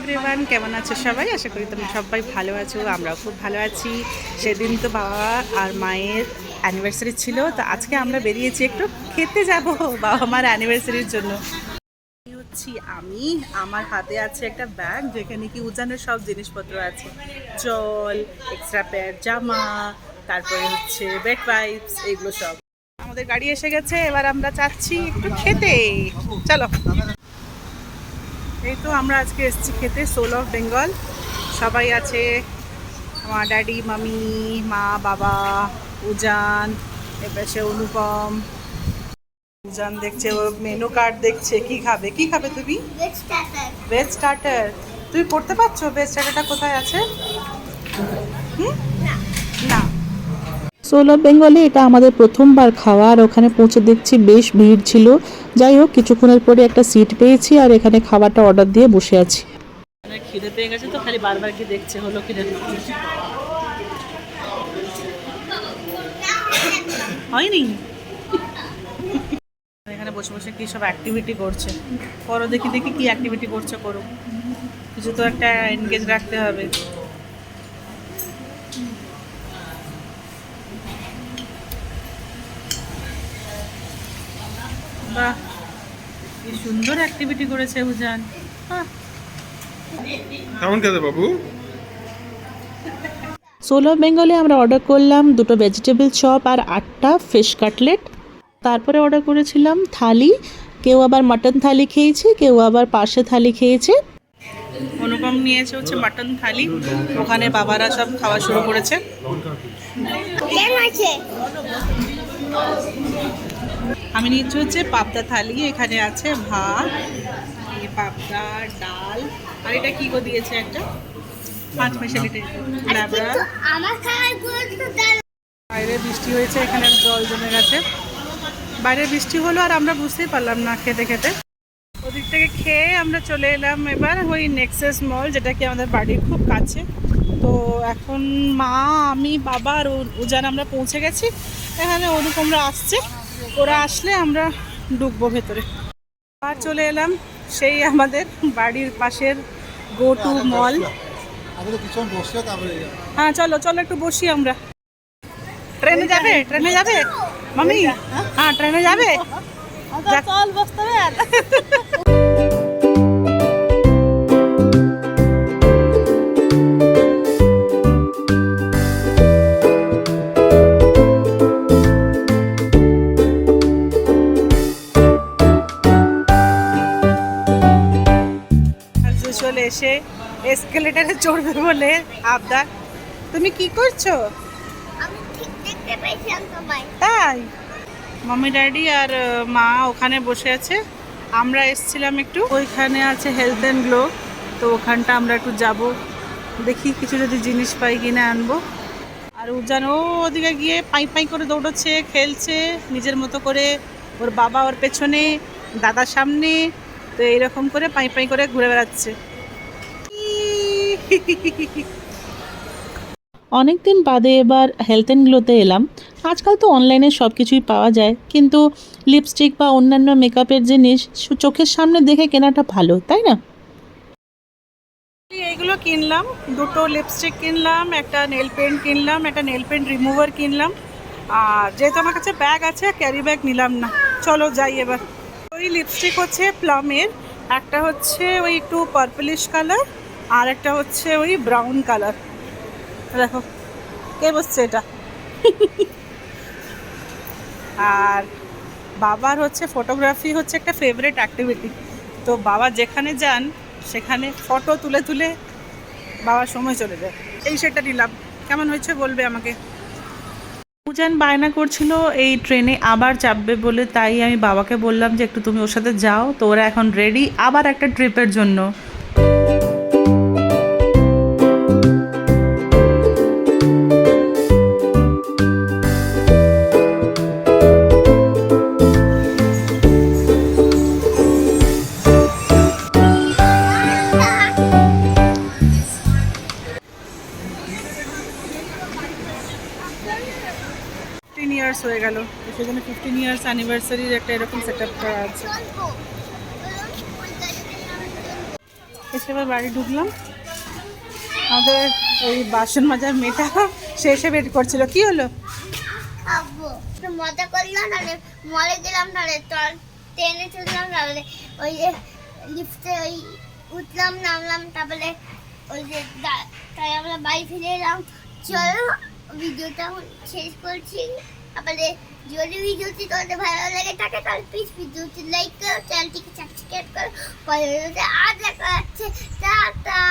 Everyone, কেমন আছো সবাই? আশা করি তোমরা সবাই ভালো আছো। আমরাও খুব ভালো আছি। সেদিন তো বাবা আর মায়ের অ্যানিভার্সারি ছিল, তো আজকে আমরা বেরিয়েছি একটু খেতে যাব বাবা মার অ্যানিভার্সারির জন্য। হচ্ছি আমি, আমার হাতে আছে একটা ব্যাগ যেখানে কি উজানের সব জিনিসপত্র আছে, জল, এক্সট্রা প্যাড, জামা, তারপরে হচ্ছে বেড ওয়াইপস, এগুলো সব। আমাদের গাড়ি এসে গেছে, এবার আমরা যাচ্ছি একটু খেতে। চলো। এই তো আমরা আজকে এসেছি খেতে সোল অফ বেঙ্গল। সবাই আছে, আমার ড্যাডি, মামি, মা, বাবা, উজান, এবার সে অনুপম। উজান দেখছে, ও মেনু কার্ড দেখছে। কি খাবে, কি খাবে তুমি? Veg starter. তুমি পড়তে পারছো ভেজ স্টার্টারটা কোথায় আছে? না। সোল অফ বেঙ্গলে এটা আমাদের প্রথমবার খাওয়া, আর ওখানে পৌঁছে দেখছি বেশ ভিড় ছিল। যাই হোক, কিছুক্ষণের পরে একটা সিট পেয়েছি আর এখানে খাবারটা অর্ডার দিয়ে বসে আছি। খিদে পেয়ে গেছে তো খালি বারবার কি দেখছে, হলো কি হয়নি। এখানে বসে বসে কি সব অ্যাক্টিভিটি করছে, করো দেখি দেখি কি অ্যাক্টিভিটি করছে, করো। কিছু তো একটা এনগেজ রাখতে হবে। বাহ, কি সুন্দর অ্যাক্টিভিটি করেছে উজান। কেমন খেতে বাবু? সোল অফ বেঙ্গলে আমরা অর্ডার করলাম 2টো ভেজিটেবল চপ আর 8টা ফিশ কাটলেট। তারপরে অর্ডার করেছিলাম থালি। কেউ আবার মাটন থালি খেয়েছে, কেউ আবার পাশে থালি খেয়েছে। অনুপম নিয়েছে হচ্ছে মাটন থালি, ওখানে বাবারা সব খাওয়া শুরু করেছে। আমি নিচ্ছি হচ্ছে পাবদা থালি, এখানে আছে ভাত, এই পাবদা, ডাল, আর এটা কি গো দিয়েছে একটা পাঁচ মিশালিতে লাবড়া। বাইরে বৃষ্টি হয়েছে, এখানে জল জমে গেছে। বাইরে বৃষ্টি হলো আর আমরা বুঝতেই পারলাম না খেতে খেতে। ওদিক থেকে খেয়ে আমরা চলে এলাম এবার ওই নেক্সাস মল, যেটা কি আমাদের বাড়ির খুব কাছে। তো এখন মা, আমি, বাবা আর উজান আমরা পৌঁছে গেছি। এখানে অনুপমরা আসছে, ওরা আসলে আমরা ঢুকবো ভেতরে। আর চলে এলাম সেই আমাদের বাড়ির পাশের গো টু মল। হ্যাঁ চলো চলো একটু বসি আমরা। ট্রেনে যাবে, ট্রেনে যাবে মামি? হ্যাঁ ট্রেনে যাবে, চল বসতে হবে। চলে এসে এসকেলেটারে চড়বে বলে আবদার। তুমি কি করছো? তাই মামি, ড্যাডি আর মা ওখানে বসে আছে। আমরা এসছিলাম একটু, ওইখানে আছে হেলথ অ্যান্ড গ্লো, তো ওখানটা আমরা একটু যাব, দেখি কিছু যদি জিনিস পাই কিনে আনবো। আর উজান ও ওদিকে গিয়ে পাই পাই করে দৌড়চ্ছে, খেলছে নিজের মতো করে। ওর বাবা ওর পেছনে, দাদা সামনে, তো এইরকম করে পাই পাই করে ঘুরে বেড়াচ্ছে। অনেক দিন বাদে এবার হেলথ অ্যান্ড গ্লোতে এলাম। আজকাল তো অনলাইনে সব কিছুই পাওয়া যায়, কিন্তু লিপস্টিক বা অন্যান্য মেকআপের জিনিস চোখের সামনে দেখে কেনাটা ভালো, তাই না? এইগুলো কিনলাম, 2টো লিপস্টিক কিনলাম, একটা নেল পেন্ট কিনলাম, একটা নেল পেন্ট রিমুভার কিনলাম। আর যেহেতু আমার কাছে ব্যাগ আছে, ক্যারি ব্যাগ নিলাম না। চলো যাই এবার। ওই লিপস্টিক হচ্ছে প্লামের, একটা হচ্ছে ওই একটু পার্পলিশ কালার, আর একটা হচ্ছে ওই ব্রাউন কালার। দেখো কে বসছে এটা। আর বাবার হচ্ছে ফটোগ্রাফি হচ্ছে একটা ফেভারিট অ্যাক্টিভিটি, তো বাবা যেখানে যান সেখানে ফটো তুলে তুলে বাবার সময় চলে যায়। এই সেটা নিলাম, কেমন হয়েছে বলবে আমাকে। উজান বায়না করছিল এই ট্রেনে আবার চাপবে বলে, তাই আমি বাবাকে বললাম যে একটু তুমি ওর সাথে যাও। তো ওরা এখন রেডি আবার একটা ট্রিপের জন্য। ইয়ার্স হয়ে গেল, সেজন্য 15 ইয়ার্স অ্যানিভার্সারির একটা এরকম সেট আপ করা আছে। এসে এবার বাড়ি ঢুকলাম। আমাদের ওই বাসন মাজার মেয়েটা সে এসে ওয়েট করছিল। কি হলো? খাবো একটু মজা করলাম, তাহলে মলে গেলাম, তাহলে ট্রেনে চললাম, তাহলে ওই যে লিফটে ওই উঠলাম নামলাম, তারপরে ওই যে তাই আমরা বাড়ি ফিরে এলাম। চলো ভিডিওটা এখন শেষ করছি। তারপরে যদি ভিডিওটি তোমাদের ভালো লাগে থাকে তাহলে প্লিজ ভিডিওটি লাইক করো, চ্যানেলটিকে সাবস্ক্রাইব করো। পরে ভিডিওতে আর দেখা যাচ্ছে। টাটা।